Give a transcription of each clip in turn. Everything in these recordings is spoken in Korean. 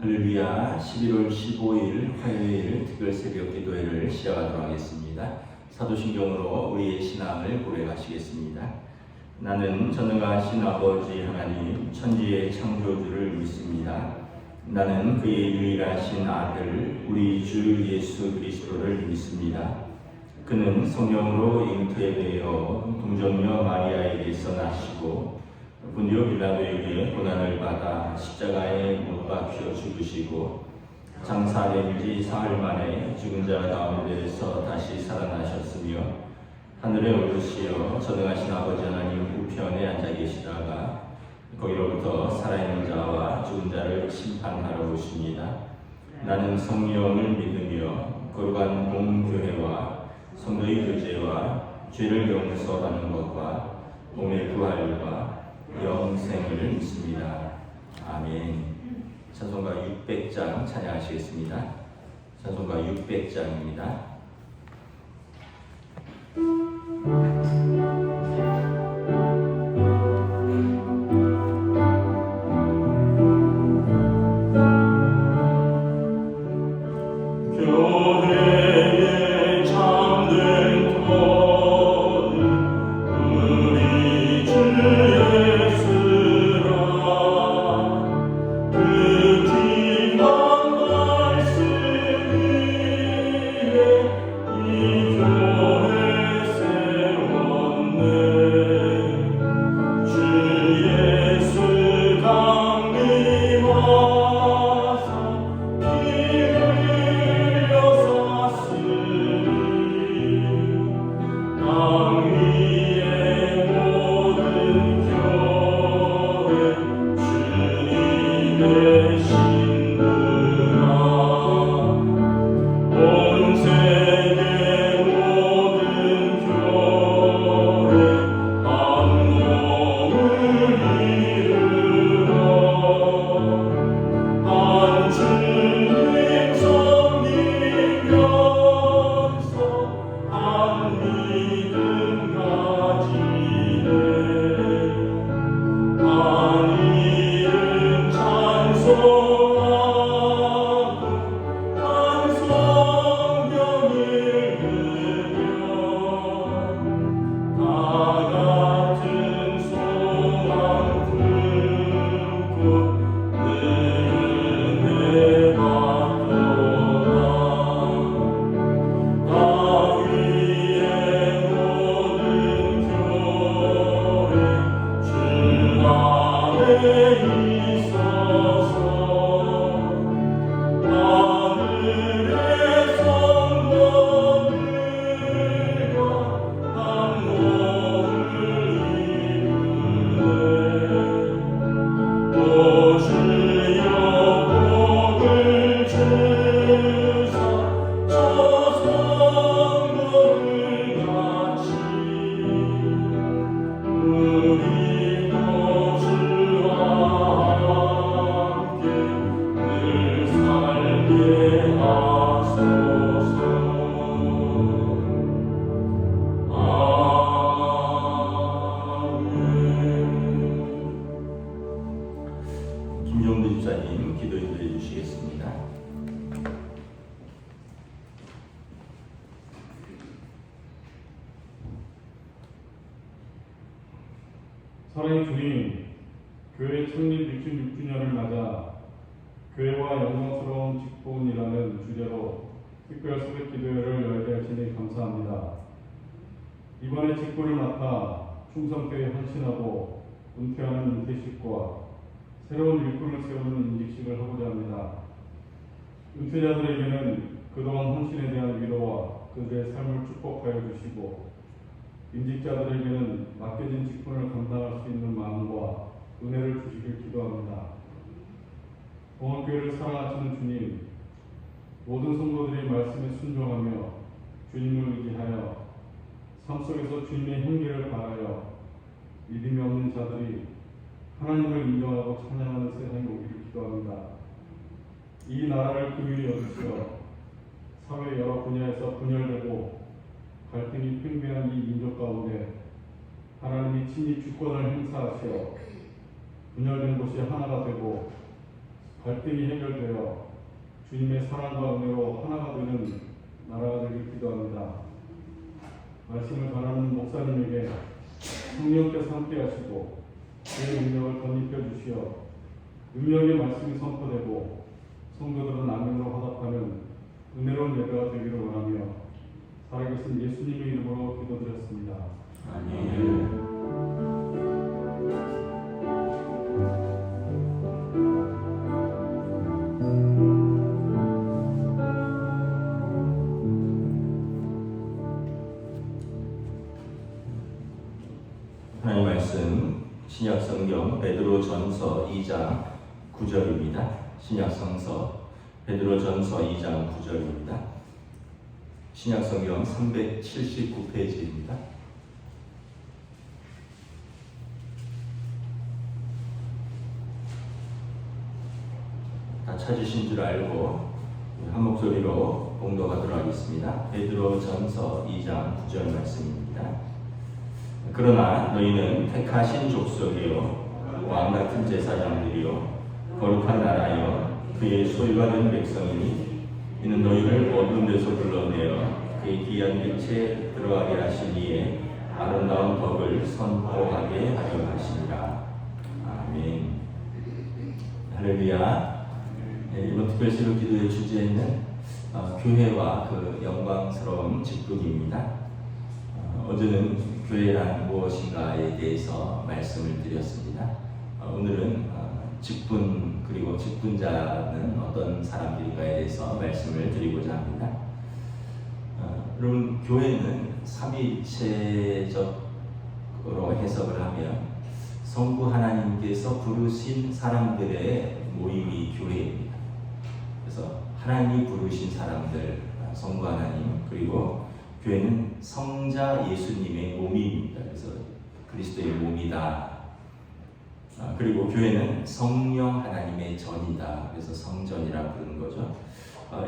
할렐루야. 11월 15일 화요일 특별 새벽 기도회를 시작하도록 하겠습니다. 사도신경으로 우리의 신앙을 고백하시겠습니다. 나는 전능하신 아버지 하나님 천지의 창조주를 믿습니다. 나는 그의 유일하신 아들 우리 주 예수 그리스도를 믿습니다. 그는 성령으로 잉태되어 동정녀 마리아에게서 나시고 본디오 빌라도에게 고난을 받아 십자가에 못 박혀 죽으시고 장사된 지 사흘 만에 죽은 자 가운데에서 다시 살아나셨으며 하늘에 오르시어 전능하신 아버지 하나님 우편에 앉아 계시다가 거기로부터 살아있는 자와 죽은 자를 심판하러 오십니다. 나는 성령을 믿으며 거룩한 공교회와 성도의 교제와 죄를 용서하는 것과 몸의 부활과 영생을 믿습니다. 아멘. 찬송가 600장 찬양하시겠습니다. 찬송가 600장입니다. 사랑의 주님, 교회 창립 66주년을 맞아 교회와 영광스러운 직분이라는 주제로 특별 새벽 기도회를 열게 하시니 감사합니다. 이번에 직분을 맡아 충성교회에 헌신하고 은퇴하는 은퇴식과 새로운 일꾼을 세우는 인직식을 하고자 합니다. 은퇴자들에게는 그동안 헌신에 대한 위로와 그들의 삶을 축복하여 주시고 임직자들에게는 맡겨진 직분을 감당할 수 있는 마음과 은혜를 주시길 기도합니다. 봉헌교회를 사랑하시는 주님, 모든 성도들이 말씀에 순종하며 주님을 의지하여 삶 속에서 주님의 향기를 바라여 믿음이 없는 자들이 하나님을 인정하고 찬양하는 세상이 오기를 기도합니다. 이 나라를 긍휼히 여주시어 사회 여러 분야에서 분열되고 갈등이 팽배한 이 민족 가운데 하나님이 친히 주권을 행사하시어 분열된 곳이 하나가 되고 갈등이 해결되어 주님의 사랑과 은혜로 하나가 되는 나라가 되길 기도합니다. 말씀을 전하는 목사님에게 성령께서 함께 하시고 그의 능력을 덧입혀 주시어 능력의 말씀이 선포되고 성도들은 아멘으로 화답하는 은혜로운 예배가 되기를 원하며 살아계신 예수님의 이름으로 기도드렸습니다. 아멘. 하나님 말씀 신약성경 베드로전서 2장 9절입니다. 신약성서 베드로전서 2장 9절입니다. 신약성경 379페이지입니다. 다 찾으신 줄 알고 한 목소리로 봉독하도록 하겠습니다. 베드로전서 2장 9절 말씀입니다. 그러나 너희는 택하신 족속이요 왕같은 제사장들이요 거룩한 나라여 그의 소유가 된 백성이니 이는 너희를 어두운 데서 불러내어 그의 귀한 빛에 들어가게 하신 이의 아름다운 덕을 선포하게 하려 하시니라. 아멘. 할렐루야. 이번 특별시로 기도의 주제는 교회와 그 영광스러운 직분입니다. 어제는 교회란 무엇인가에 대해서 말씀을 드렸습니다. 오늘은 직분 그리고 직분자는 어떤 사람들인가에 대해서 말씀을 드리고자 합니다. 여러분, 교회는 삼위일체적으로 해석을 하면 성부 하나님께서 부르신 사람들의 모임이 교회입니다. 그래서 하나님이 부르신 사람들, 성부 하나님, 그리고 교회는 성자 예수님의 몸입니다. 그래서 그리스도의 몸이다. 그리고 교회는 성령 하나님의 전이다. 그래서 성전이라고 부르는 거죠.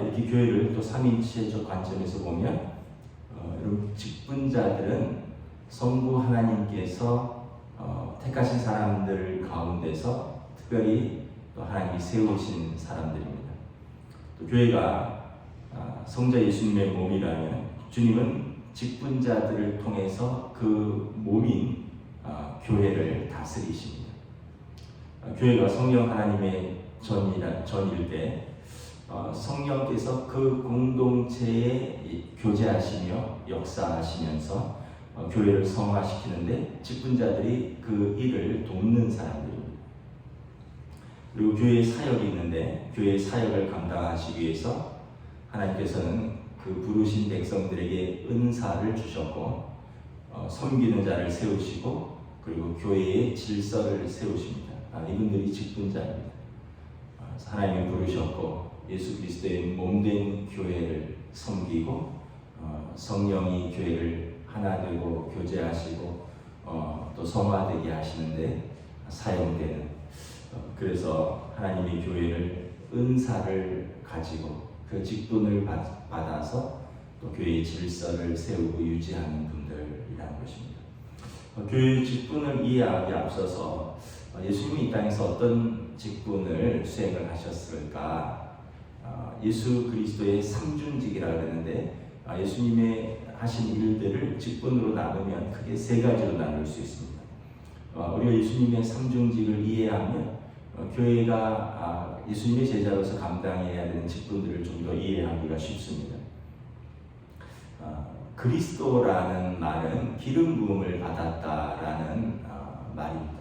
이렇게 교회를 또 삼위일체적 관점에서 보면 여러분, 직분자들은 성부 하나님께서 택하신 사람들 가운데서 특별히 또 하나님이 세우신 사람들입니다. 또 교회가 성자 예수님의 몸이라면 주님은 직분자들을 통해서 그 몸인 교회를 다스리십니다. 교회가 성령 하나님의 전일 때 성령께서 그 공동체에 교제하시며 역사하시면서 교회를 성화시키는데 직분자들이 그 일을 돕는 사람들입니다. 그리고 교회의 사역이 있는데 교회의 사역을 감당하시기 위해서 하나님께서는 그 부르신 백성들에게 은사를 주셨고 섬기는 자를 세우시고 그리고 교회의 질서를 세우십니다. 이분들이 직분자입니다. 하나님이 부르셨고 예수 그리스도의 몸된 교회를 섬기고 성령이 교회를 하나 되고 교제하시고 또 성화되게 하시는데 사용되는 그래서 하나님의 교회를 은사를 가지고 그 직분을 받아서 또 교회의 질서를 세우고 유지하는 분들이라는 것입니다. 교회의 직분을 이해하기 앞서서 예수님이 이 땅에서 어떤 직분을 수행을 하셨을까? 예수 그리스도의 삼중직이라고 하는데 예수님의 하신 일들을 직분으로 나누면 크게 세 가지로 나눌 수 있습니다. 우리가 예수님의 삼중직을 이해하면 교회가 예수님의 제자로서 감당해야 되는 직분들을 좀 더 이해하기가 쉽습니다. 그리스도라는 말은 기름 부음을 받았다라는 말입니다.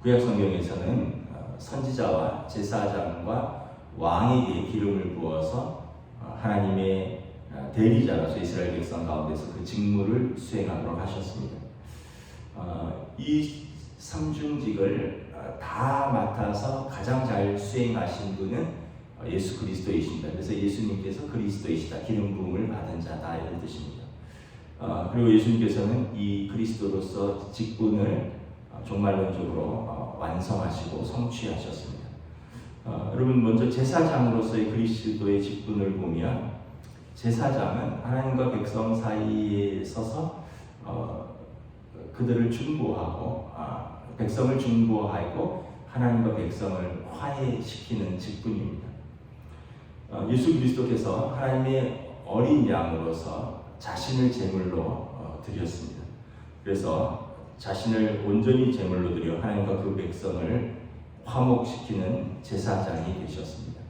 구약 성경에서는 선지자와 제사장과 왕에게 기름을 부어서 하나님의 대리자로서 이스라엘 백성 가운데서 그 직무를 수행하도록 하셨습니다. 이 삼중직을 다 맡아서 가장 잘 수행하신 분은 예수 그리스도이십니다. 그래서 예수님께서 그리스도이시다, 기름 부음을 받은 자다 이런 뜻입니다. 그리고 예수님께서는 이 그리스도로서 직분을 종말론적으로 완성하시고 성취하셨습니다. 여러분, 먼저 제사장으로서의 그리스도의 직분을 보면 제사장은 하나님과 백성 사이에 서서 그들을 중보하고 백성을 중보하고 하나님과 백성을 화해시키는 직분입니다. 예수 그리스도께서 하나님의 어린 양으로서 자신을 제물로 드렸습니다. 그래서 자신을 온전히 제물로 드려 하나님과 그 백성을 화목시키는 제사장이 되셨습니다.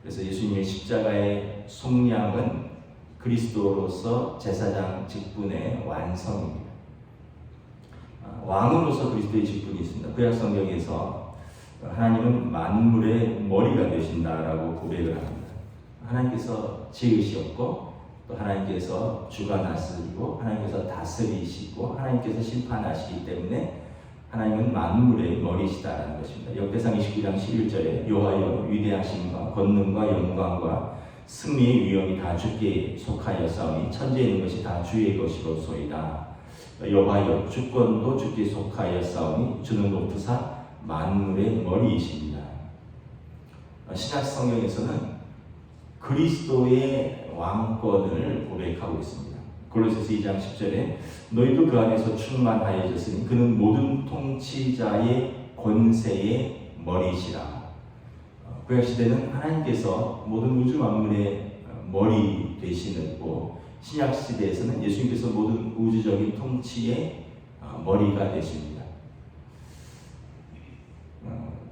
그래서 예수님의 십자가의 속량은 그리스도로서 제사장 직분의 완성입니다. 왕으로서 그리스도의 직분이 있습니다. 구약 성경에서 하나님은 만물의 머리가 되신다라고 고백을 합니다. 하나님께서 지으셨고 또 하나님께서 주관하시고 하나님께서 다스리시고 하나님께서 심판하시기 때문에 하나님은 만물의 머리시다라는 것입니다. 역대상 29장 11절에 여호와여 위대하심과 권능과 영광과 승리의 위엄이 다 주께 속하였사오니 천지에 있는 것이 다 주의 것이로소이다. 여호와여 주권도 주께 속하였사오니 주는 높으사 만물의 머리이십니다. 신약 성경에서는 그리스도의 왕권을 고백하고 있습니다. 골로새서 2장 10절에 너희도 그 안에서 충만하여졌으니 그는 모든 통치자의 권세의 머리시라. 구약시대는 하나님께서 모든 우주 만물의 머리 되시고 신약시대에서는 예수님께서 모든 우주적인 통치의 머리가 되십니다.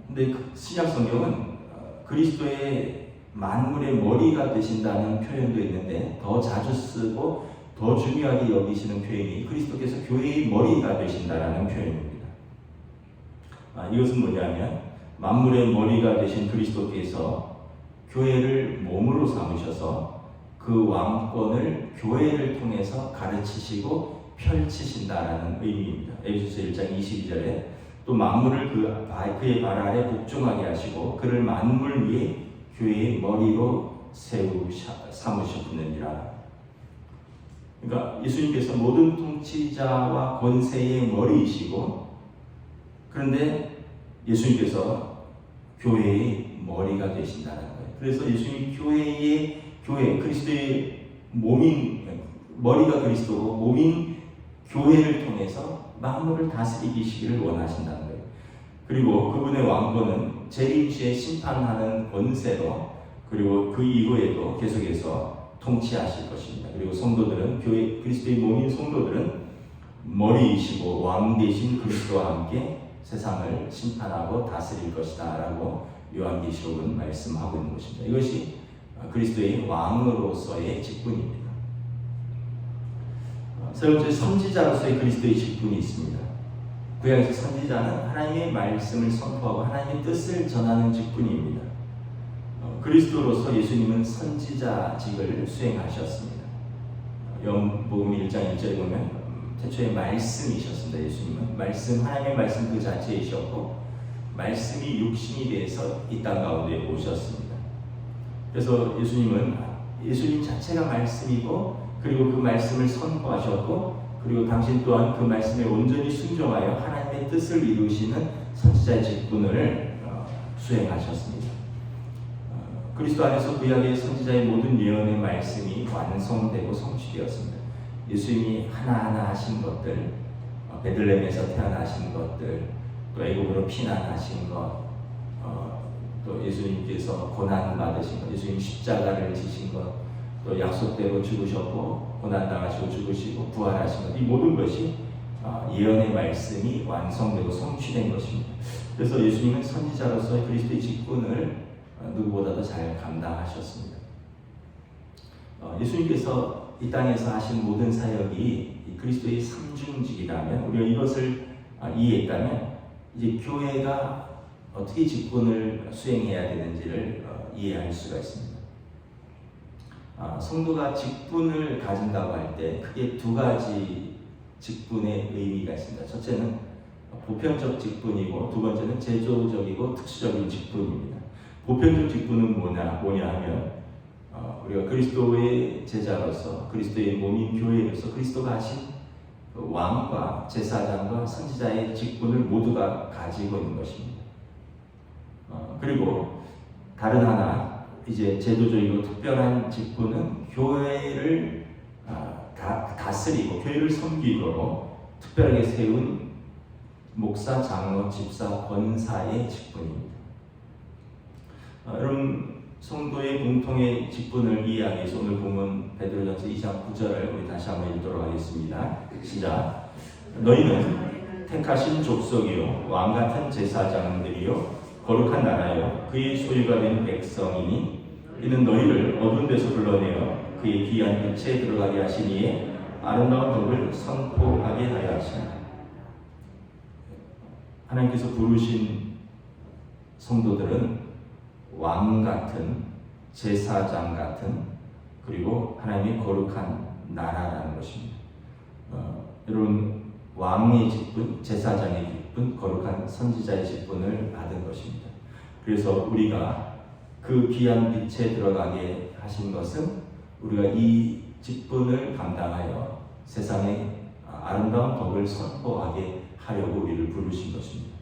근데 신약성경은 그리스도의 만물의 머리가 되신다는 표현도 있는데 더 자주 쓰고 더 중요하게 여기시는 표현이 그리스도께서 교회의 머리가 되신다라는 표현입니다. 이것은 뭐냐면 만물의 머리가 되신 그리스도께서 교회를 몸으로 삼으셔서 그 왕권을 교회를 통해서 가르치시고 펼치신다라는 의미입니다. 에베소서 1장 22절에 또 만물을 그의 발 아래 복종하게 하시고 그를 만물 위에 교회의 머리로 삼으셨느니라. 그러니까 예수님께서 모든 통치자와 권세의 머리이시고 그런데 예수님께서 교회의 머리가 되신다는 거예요. 그래서 예수님이 교회 그리스도의 몸인 머리가 그리스도고 몸인 교회를 통해서 만물을 다스리시기를 원하신다는 거예요. 그리고 그분의 왕권은 재림시에 심판하는 권세로 그리고 그 이후에도 계속해서 통치하실 것입니다. 그리고 성도들은 교회 그리스도의 몸인 성도들은 머리이시고 왕 되신 그리스도와 함께 세상을 심판하고 다스릴 것이다 라고 요한계시록은 말씀하고 있는 것입니다. 이것이 그리스도의 왕으로서의 직분입니다. 세 번째, 선지자로서의 그리스도의 직분이 있습니다. 구약에서 선지자는 하나님의 말씀을 선포하고 하나님의 뜻을 전하는 직분입니다. 그리스도로서 예수님은 선지자직을 수행하셨습니다. 요한복음 1장 1절에 보면 태초에 말씀이셨습니다. 예수님은 하나님의 말씀 그 자체이셨고 말씀이 육신이 돼서 이 땅 가운데 오셨습니다. 그래서 예수님 자체가 말씀이고 그리고 그 말씀을 선포하셨고 그리고 당신 또한 그 말씀에 온전히 순종하여 하나님의 뜻을 이루시는 선지자의 직분을 수행하셨습니다. 그리스도 안에서 구약의 선지자의 모든 예언의 말씀이 완성되고 성취되었습니다. 예수님이 하나하나 하신 것들, 베들레헴에서 태어나신 것들, 또 애굽으로 피난하신 것, 또 예수님께서 고난 받으신 것, 예수님 십자가를 지신 것, 또 약속대로 죽으셨고 고난당하시고 죽으시고 부활하신 것, 이 모든 것이 예언의 말씀이 완성되고 성취된 것입니다. 그래서 예수님은 선지자로서의 그리스도의 직분을 누구보다도 잘 감당하셨습니다. 예수님께서 이 땅에서 하신 모든 사역이 그리스도의 삼중직이라면 우리가 이것을 이해했다면 이제 교회가 어떻게 직분을 수행해야 되는지를 이해할 수가 있습니다. 성도가 직분을 가진다고 할 때 크게 두 가지 직분의 의미가 있습니다. 첫째는 보편적 직분이고 두 번째는 제조적이고 특수적인 직분입니다. 보편적 직분은 뭐냐 하면 우리가 그리스도의 제자로서 그리스도의 몸인 교회로서 그리스도가 하신 왕과 제사장과 선지자의 직분을 모두가 가지고 있는 것입니다. 그리고 다른 하나 이제 제도적이고 특별한 직분은 교회를 다스리고 교회를 섬기도록 특별하게 세운 목사, 장로, 집사, 권사의 직분입니다. 여러분 성도의 공통의 직분을 이해하기 위해서 오늘 본문 베드로전서 2장 9절을 우리 다시 한번 읽도록 하겠습니다. 시작. 너희는 택하신 족속이요 왕같은 제사장들이요 거룩한 나라요 그의 소유가 된 백성이니 이는 너희를 어두운 데서 불러내어 그의 귀한 빛에 들어가게 하시니에 아름다운 덕을 선포하게 하여 하시나. 하나님께서 부르신 성도들은 왕 같은, 제사장 같은, 그리고 하나님의 거룩한 나라라는 것입니다. 여러분 왕의 직분, 제사장의 직분, 거룩한 선지자의 직분을 받은 것입니다. 그래서 우리가 그 귀한 빛에 들어가게 하신 것은 우리가 이 직분을 감당하여 세상에 아름다운 덕을 선포하게 하려고 우리를 부르신 것입니다.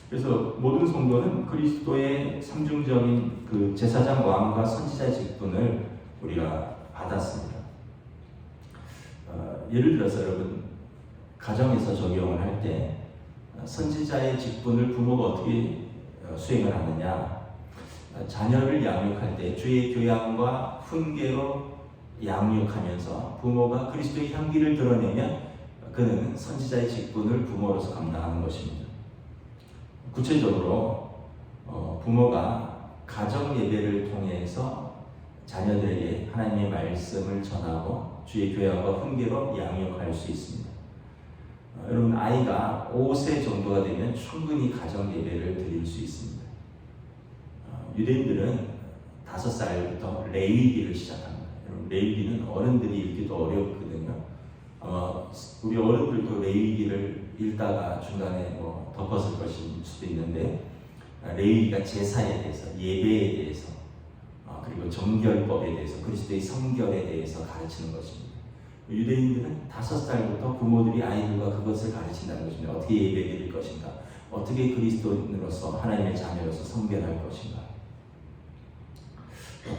그래서 모든 성도는 그리스도의 삼중적인 그 제사장, 왕과 선지자의 직분을 우리가 받았습니다. 예를 들어서 여러분 가정에서 적용을 할 때 선지자의 직분을 부모가 어떻게 수행을 하느냐, 자녀를 양육할 때 주의 교양과 훈계로 양육하면서 부모가 그리스도의 향기를 드러내면 그는 선지자의 직분을 부모로서 감당하는 것입니다. 구체적으로 부모가 가정 예배를 통해서 자녀들에게 하나님의 말씀을 전하고 주의 교양과 훈계로 양육할 수 있습니다. 여러분 아이가 5세 정도가 되면 충분히 가정 예배를 드릴 수 있습니다. 유대인들은 5살부터 레위기를 시작합니다. 여러분 레위기는 어른들이 읽기도 어렵거든요. 우리 어른들도 레위기를 읽다가 중간에 덮었을 것일 수도 있는데 레위기가 제사에 대해서, 예배에 대해서, 그리고 정결법에 대해서, 그리스도의 성결에 대해서 가르치는 것입니다. 유대인들은 5살부터 부모들이 아이들과 그것을 가르친다는 것입니다. 어떻게 예배드릴 것인가, 어떻게 그리스도인으로서 하나님의 자녀로서 성결할 것인가.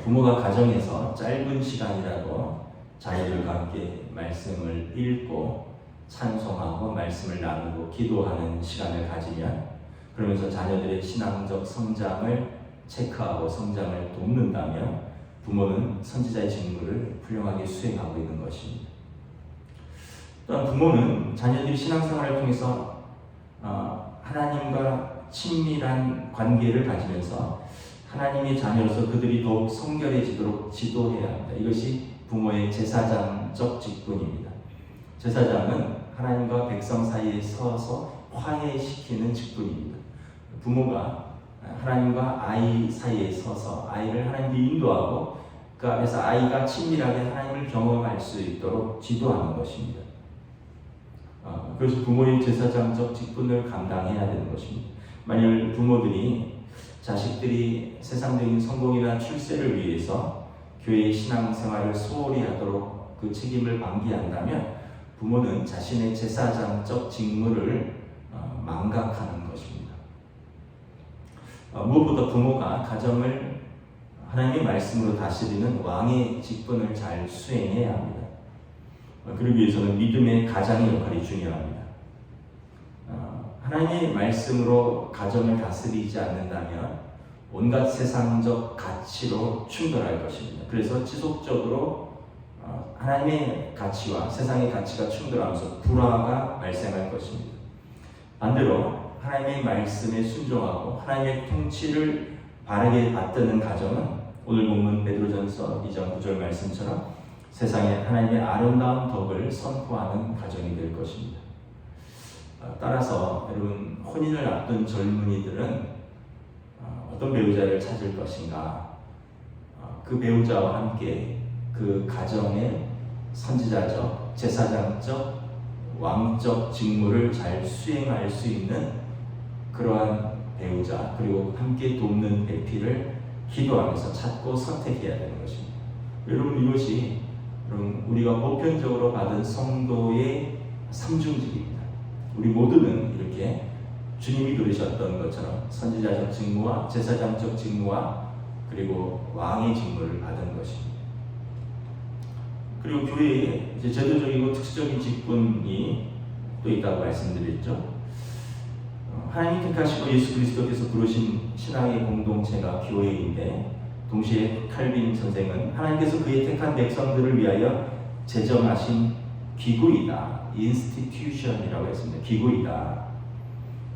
부모가 가정에서 짧은 시간이라도 자녀들과 함께 말씀을 읽고 찬송하고 말씀을 나누고 기도하는 시간을 가지면, 그러면서 자녀들의 신앙적 성장을 체크하고 성장을 돕는다면 부모는 선지자의 직무를 훌륭하게 수행하고 있는 것입니다. 또한 부모는 자녀들이 신앙생활을 통해서 하나님과 친밀한 관계를 가지면서 하나님의 자녀로서 그들이 더욱 성결해지도록 지도해야 합니다. 이것이 부모의 제사장적 직분입니다. 제사장은 하나님과 백성 사이에 서서 화해시키는 직분입니다. 부모가 하나님과 아이 사이에 서서 아이를 하나님께 인도하고 그 앞에서 아이가 친밀하게 하나님을 경험할 수 있도록 지도하는 것입니다. 그래서 부모의 제사장적 직분을 감당해야 되는 것입니다. 만약 부모들이 자식들이 세상적인 성공이나 출세를 위해서 교회의 신앙생활을 소홀히 하도록 그 책임을 방기한다면 부모는 자신의 제사장적 직무를 망각하는 것입니다. 무엇보다 부모가 가정을 하나님의 말씀으로 다스리는 왕의 직분을 잘 수행해야 합니다. 그러기 위해서는 믿음의 가장의 역할이 중요합니다. 하나님의 말씀으로 가정을 다스리지 않는다면 온갖 세상적 가치로 충돌할 것입니다. 그래서 지속적으로 하나님의 가치와 세상의 가치가 충돌하면서 불화가 발생할 것입니다. 반대로 하나님의 말씀에 순종하고 하나님의 통치를 바르게 받드는 가정은 오늘 본문 베드로전서 2장 9절 말씀처럼 세상에 하나님의 아름다운 덕을 선포하는 가정이 될 것입니다. 따라서 여러분 혼인을 앞둔 젊은이들은 어떤 배우자를 찾을 것인가, 그 배우자와 함께 그 가정의 선지자적, 제사장적, 왕적 직무를 잘 수행할 수 있는 그러한 배우자, 그리고 함께 돕는 배필을 기도하면서 찾고 선택해야 되는 것입니다. 여러분 이것이 우리가 보편적으로 받은 성도의 삼중직입니다. 우리 모두는 이렇게 주님이 부르셨던 것처럼 선지자적 직무와 제사장적 직무와 그리고 왕의 직무를 받은 것입니다. 그리고 교회에 제도적이고 특수적인 직분이 또 있다고 말씀드렸죠. 하나님이 택하시고 예수 그리스도께서 부르신 신앙의 공동체가 교회인데, 동시에 칼빈 선생은 하나님께서 그의 택한 백성들을 위하여 제정하신 기구이다, institution이라고 했습니다. 기구이다.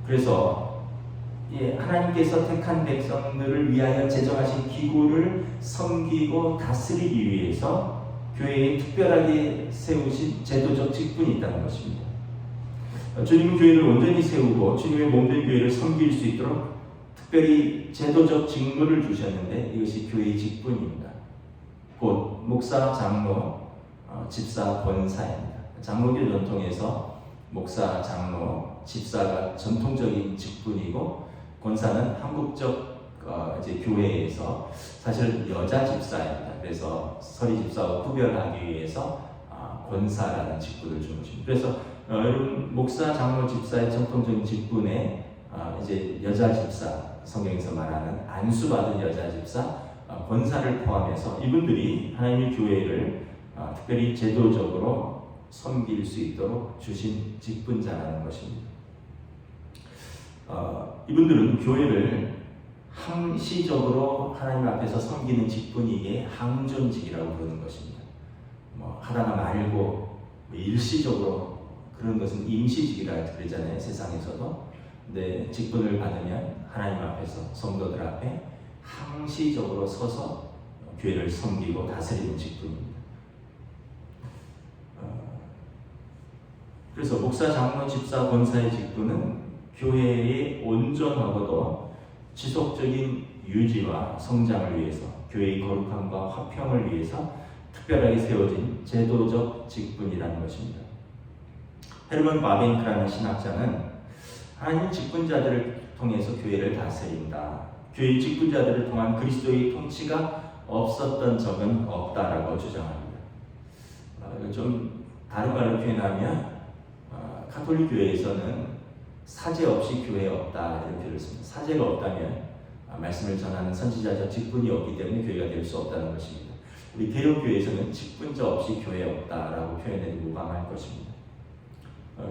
그래서 하나님께서 택한 백성들을 위하여 제정하신 기구를 섬기고 다스리기 위해서 교회에 특별하게 세우신 제도적 직분이 있다는 것입니다. 주님은 교회를 온전히 세우고 주님의 몸된 교회를 섬길 수 있도록 특별히 제도적 직무를 주셨는데, 이것이 교회의 직분입니다. 곧 목사, 장로, 집사, 권사입니다. 장로교 전통에서 목사, 장로, 집사가 전통적인 직분이고, 권사는 한국적 이제 교회에서 사실 여자 집사입니다. 그래서 서리 집사와 구별하기 위해서 권사라는 직분을 주는 것입니다. 그래서 여러분, 목사, 장로, 집사의 전통적인 직분에 이제 여자 집사, 성경에서 말하는 안수받은 여자 집사, 권사를 포함해서 이분들이 하나님의 교회를 특별히 제도적으로 섬길 수 있도록 주신 직분자라는 것입니다. 이분들은 교회를 항시적으로 하나님 앞에서 섬기는 직분이기에 항존직이라고 부르는 것입니다. 하다가 말고 일시적으로 그런 것은 임시직이라 그러잖아요, 세상에서도. 근데 직분을 받으면 하나님 앞에서, 성도들 앞에 항시적으로 서서 교회를 섬기고 다스리는 직분입니다. 그래서 목사, 장로, 집사, 권사의 직분은 교회의 온전하고도 지속적인 유지와 성장을 위해서, 교회의 거룩함과 화평을 위해서 특별하게 세워진 제도적 직분이라는 것입니다. 헤르먼 바벤크라는 신학자는 하나님 직분자들을 통해서 교회를 다스린다, 교회의 직분자들을 통한 그리스도의 통치가 없었던 적은 없다라고 주장합니다. 좀 다른 말로 표현하면 가톨릭 교회에서는 사제 없이 교회 없다 이런 표현을 씁니다. 사제가 없다면 말씀을 전하는 선지자적 직분이 없기 때문에 교회가 될 수 없다는 것입니다. 우리 개혁교회에서는 직분자 없이 교회 없다라고 표현해도 무방할 것입니다.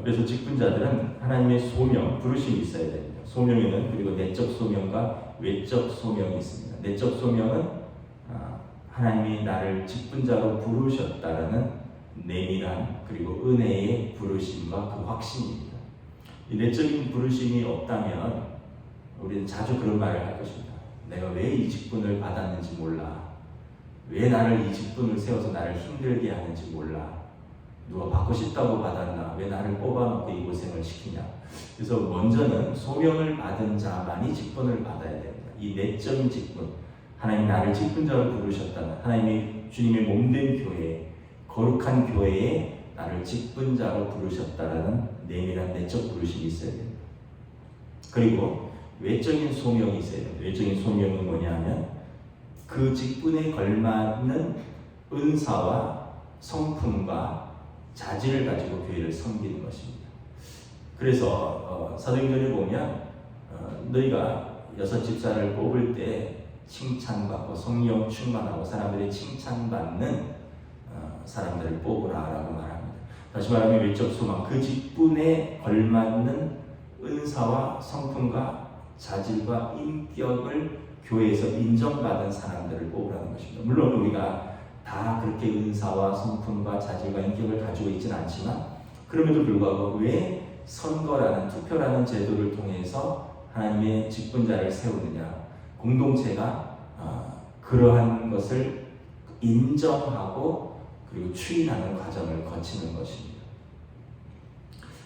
그래서 직분자들은 하나님의 소명, 부르심이 있어야 됩니다. 소명에는 그리고 내적 소명과 외적 소명이 있습니다. 내적 소명은 하나님이 나를 직분자로 부르셨다라는 내밀한 그리고 은혜의 부르심과 그 확신입니다. 이 내적인 부르심이 없다면 우리는 자주 그런 말을 할 것입니다. 내가 왜 이 직분을 받았는지 몰라. 왜 나를 이 직분을 세워서 나를 힘들게 하는지 몰라. 누가 받고 싶다고 받았나? 왜 나를 뽑아놓고 이 고생을 시키냐? 그래서 먼저는 소명을 받은 자만이 직분을 받아야 됩니다. 이 내적인 직분, 하나님 나를 직분자로 부르셨다는, 하나님이 주님의 몸된 교회, 거룩한 교회에 나를 직분자로 부르셨다라는 내밀한 내적 부르심이 있어야 됩니다. 그리고 외적인 소명이 있어야 됩니다. 외적인 소명은 뭐냐면 그 직분에 걸맞는 은사와 성품과 자질을 가지고 교회를 섬기는 것입니다. 그래서 사도행전에 보면 너희가 여섯 집사를 뽑을 때 칭찬받고 성령 충만하고 사람들의 칭찬받는 사람들을 뽑으라라고 말합니다. 다시 말하면 외적 소망, 그 직분에 걸맞는 은사와 성품과 자질과 인격을 교회에서 인정받은 사람들을 뽑으라는 것입니다. 물론 우리가 다 그렇게 은사와 성품과 자질과 인격을 가지고 있지는 않지만, 그럼에도 불구하고 왜 선거라는, 투표라는 제도를 통해서 하나님의 직분자를 세우느냐, 공동체가 그러한 것을 인정하고 그리고 추인하는 과정을 거치는 것입니다.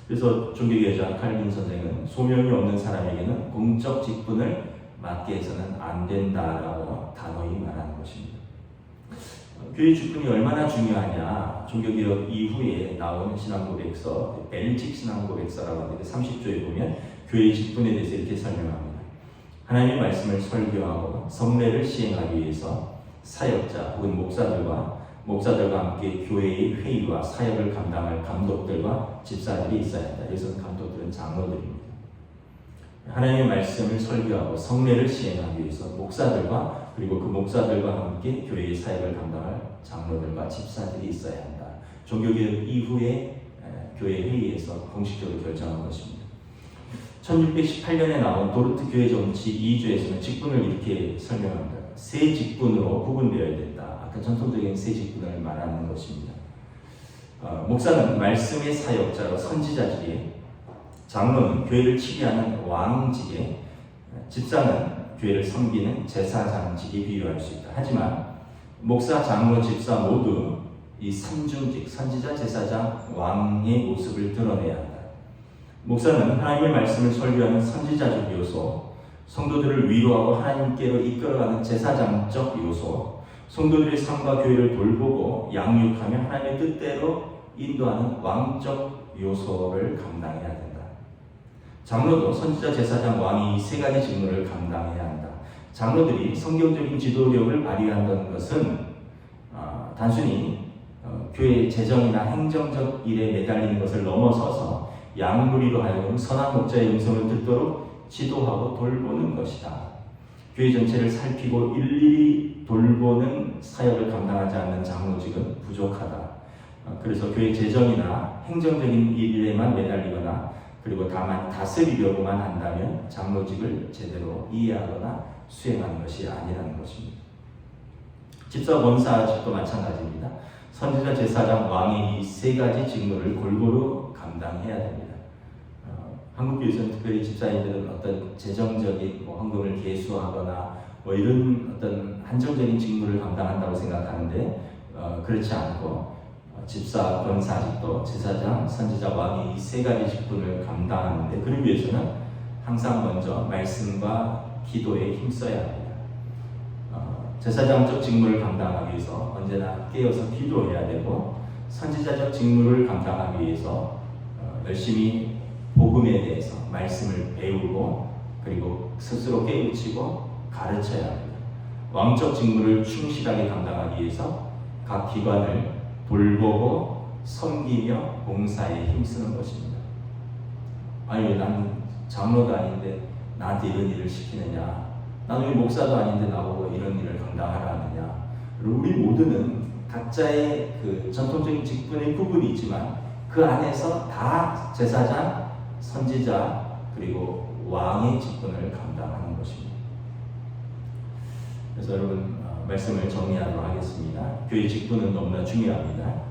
그래서 종교개혁자 칼빈 선생은 소명이 없는 사람에게는 공적 직분을 맡게 해서는 안 된다라고 단호히 말하는 것입니다. 교회 직분이 얼마나 중요하냐, 종교개혁 이후에 나온 신앙고백서, 벨직 신앙고백서라고 하는데 30조에 보면 교회 직분에 대해서 이렇게 설명합니다. 하나님의 말씀을 설교하고 성례를 시행하기 위해서 사역자 혹은 목사들과 함께 교회의 회의와 사역을 감당할 감독들과 집사들이 있어야 한다. 여기서 감독들은 장로들입니다. 하나님의 말씀을 설교하고 성례를 시행하기 위해서 목사들과 그리고 그 목사들과 함께 교회의 사역을 감당할 장로들과 집사들이 있어야 한다. 종교개혁 이후에 교회 회의에서 공식적으로 결정한 것입니다. 1618년에 나온 도르트 교회 정치 2주에서는 직분을 이렇게 설명합니다. 세 직분으로 구분되어야 된다. 아까 전통적인 세 직분을 말하는 것입니다. 목사는 말씀의 사역자로 선지자직에, 장로는 교회를 치리하는 왕직에, 집사는 교회를 섬기는 제사장직에 비유할 수 있다. 하지만 목사, 장로, 집사 모두 이 삼중직, 선지자, 제사장, 왕의 모습을 드러내야 한다. 목사는 하나님의 말씀을 설교하는 선지자적 요소, 성도들을 위로하고 하나님께로 이끌어가는 제사장적 요소, 성도들의 삶과 교회를 돌보고 양육하며 하나님의 뜻대로 인도하는 왕적 요소를 감당해야 된다. 장로도 선지자, 제사장, 왕이 이 세 가지 직무를 감당해야 한다. 장로들이 성경적인 지도력을 발휘한다는 것은 단순히 교회 재정이나 행정적 일에 매달리는 것을 넘어서서 양무리로 하여금 선한 목자의 음성을 듣도록 지도하고 돌보는 것이다. 교회 전체를 살피고 일일이 돌보는 사역을 감당하지 않는 장로직은 부족하다. 그래서 교회 재정이나 행정적인 일에만 매달리거나 그리고 다만 다스리려고만 한다면 장로직을 제대로 이해하거나 수행하는 것이 아니라는 것입니다. 집사, 권사직도 마찬가지입니다. 선지자, 제사장, 왕의 이 세 가지 직무를 골고루 감당해야 됩니다. 한국교회에서는 특별히 집사님들은 어떤 재정적인 헌금을 계수하거나 이런 어떤 한정적인 직무를 감당한다고 생각하는데 그렇지 않고 집사, 권사직도 제사장, 선지자, 왕의 이 세 가지 직분을 감당하는데 그러기 위해서는 항상 먼저 말씀과 기도에 힘써야 합니다. 제사장적 직무를 감당하기 위해서 언제나 깨어서 기도해야 되고 선지자적 직무를 감당하기 위해서 열심히 복음에 대해서 말씀을 배우고 그리고 스스로 깨우치고 가르쳐야 합니다. 왕적 직무를 충실하게 감당하기 위해서 각 기관을 돌보고 섬기며 봉사에 힘쓰는 것입니다. 아니, 난 장로도 아닌데 나한테 이런 일을 시키느냐? 나는 왜 목사도 아닌데 나보고 이런 일을 감당하라 하느냐? 우리 모두는 각자의 그 전통적인 직분의 구분이 있지만 그 안에서 다 제사장, 선지자 그리고 왕의 직분을 감당하는 것입니다. 그래서 여러분 말씀을 정리하도록 하겠습니다. 교회 직분은 너무나 중요합니다.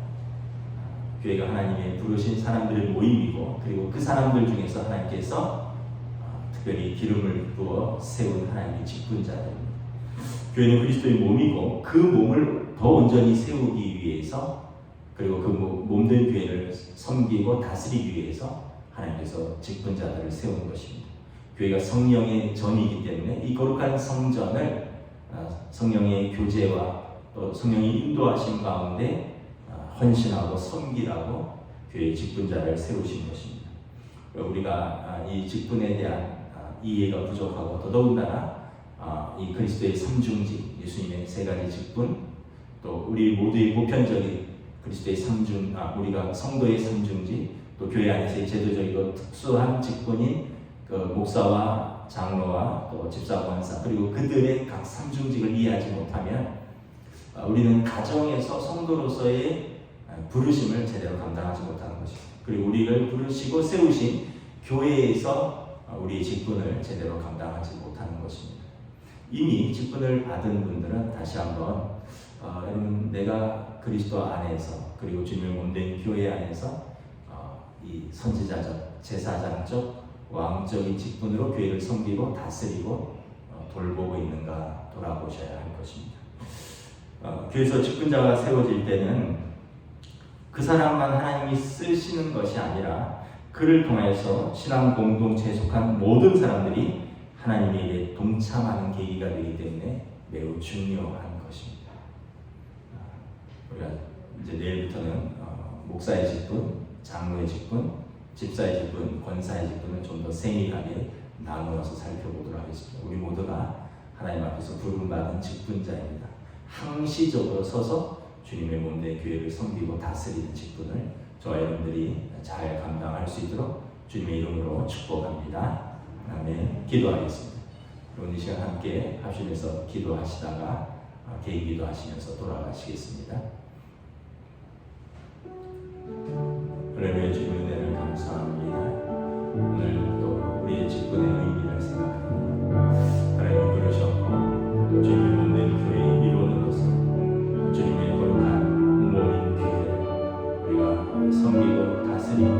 교회가 하나님의 부르신 사람들의 모임이고 그리고 그 사람들 중에서 하나님께서 특별히 기름을 부어 세운 하나님의 직분자들입니다. 교회는 그리스도의 몸이고 그 몸을 더 온전히 세우기 위해서 그리고 그 몸된 교회를 섬기고 다스리기 위해서 하나님께서 직분자들을 세운 것입니다. 교회가 성령의 전이기 때문에 이 거룩한 성전을 성령의 교제와 또 성령의 인도하심 가운데 헌신하고 섬기라고 교회의 직분자를 세우신 것입니다. 우리가 이 직분에 대한 이해가 부족하고 더더군다나 이 그리스도의 삼중직, 예수님의 세 가지 직분, 또 우리 모두의 보편적인 그리스도의 우리가 성도의 삼중직, 또 교회 안에서의 제도적이고 특수한 직분인 그 목사와 장로와 또 집사, 권사 그리고 그들의 각 삼중직을 이해하지 못하면 우리는 가정에서 성도로서의 부르심을 제대로 감당하지 못하는 것입니다. 그리고 우리를 부르시고 세우신 교회에서 우리의 직분을 제대로 감당하지 못하는 것입니다. 이미 직분을 받은 분들은 다시 한번 여러분 내가 그리스도 안에서 그리고 주님의 몸된 교회 안에서 이 선지자적, 제사장적, 왕적인 직분으로 교회를 섬기고 다스리고 돌보고 있는가 돌아보셔야 할 것입니다. 교회에서 직분자가 세워질 때는 그 사람만 하나님이 쓰시는 것이 아니라 그를 통해서 신앙 공동체에 속한 모든 사람들이 하나님의 일에 동참하는 계기가 되기 때문에 매우 중요한 것입니다. 우리가 이제 내일부터는 목사의 직분, 장로의 직분, 집사의 직분, 권사의 직분을 좀 더 세밀하게 나누어서 살펴보도록 하겠습니다. 우리 모두가 하나님 앞에서 부름받은 직분자입니다. 항시적으로 서서 주님의 몸된 교회를 섬기고 다스리는 직분을 저와 여러분들이 잘 감당할 수 있도록 주님의 이름으로 축복합니다. 아멘. 기도하겠습니다. 여러분 이 시간 함께 합심해서 기도하시다가 개인기도 하시면서 돌아가시겠습니다. 할렐루야. 주님의 은혜를 감사합니다. 오늘 또 우리의 직분의 의미를 생각합니다. 하나님이 부르셨고 주님의 몸된 교회의 일원으로서 주님의 거룩한 몸인 교회를 우리가 섬기고 다스리고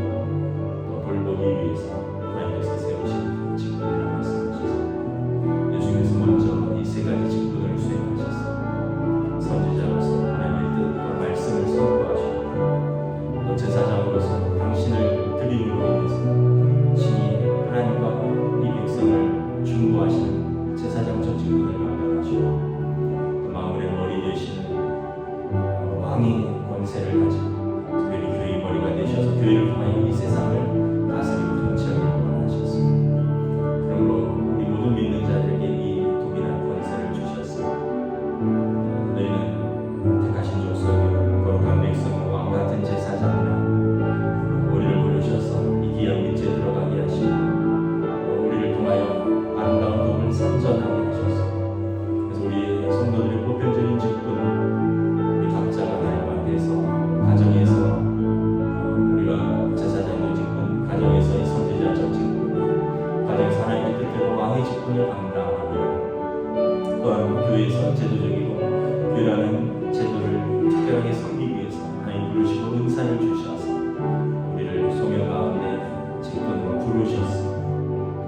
또 돌보기 위해서 하나님께서 세우신 직분이라고 말씀하셨습니다. 예수님께서 먼저 이 세 가지 직분을 수행하셨습니다. 선지자로서 하나님의 뜻과 말씀을 선포하시고 또 제사장으로서 당신을 드림으로 인해서 신이 하나님과 이 백성을 중보하시는 제사장적 직분을 감당하시고 또 만물의 머리 되시는 왕의 권세를 가지고 특별히 교회의 머리가 되셔서 교회를 통하여 이 세상을 다스리고 통치하기를 원하셨습니다. 그러므로 우리 모든 믿는 자들에게 이 독일한 권세를 주셨습니다. 너희는 택하신 족속의 거룩한 백성과 왕같은 제사장이라 우리를 부르셔서 이 귀한 빛에 들어가게 하시고 우리를 통하여 아름다운 복을 선전하게 하셨습니다. 그래서 우리 성도들의 보편적인 직분은 우리 각자가 하나님 앞에서 가정에서 우리가 제사장의 직분, 가정에서의 선지자적 직분, 가정에서 하나님의 뜻대로 왕의 직분을 감당하고 또한 교회에서 제도적이고 교회라는 제도를 특별하게 섬기기 위해서 하나님 부르시고 은사를 주셔서 우리를 소명 가운데 직분으로 부르셨습니다.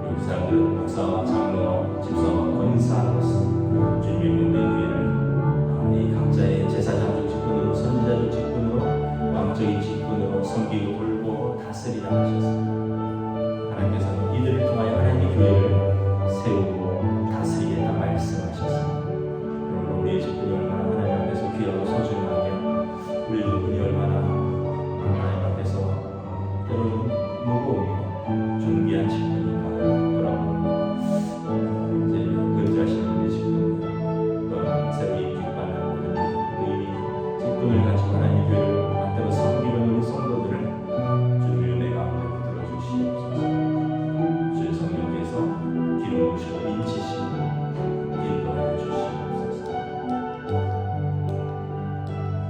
그리고 그 사람들 목사와 장로와 집사와 권사로서 주님의 몸된 교회를 이 각자의 제사장적 직분으로 선지자적 직분으로 왕적인 직분으로 섬기고 돌보 다스리라 하셨습니다. 하나님께서는 이들을 통하여 하나님의 교회를 세우고 다스리겠다 말씀하셨습니다. 그러므로 우리의 직분이 얼마나 하나님 앞에서 귀하고 소중하며 우리 직분이 얼마나 하나님 앞에서 때로는 무거우며 존귀한 직분인가 돌아보고 이제 은퇴하시는 우리 직분 또한 새로 임직받는 우리 직분을 가지고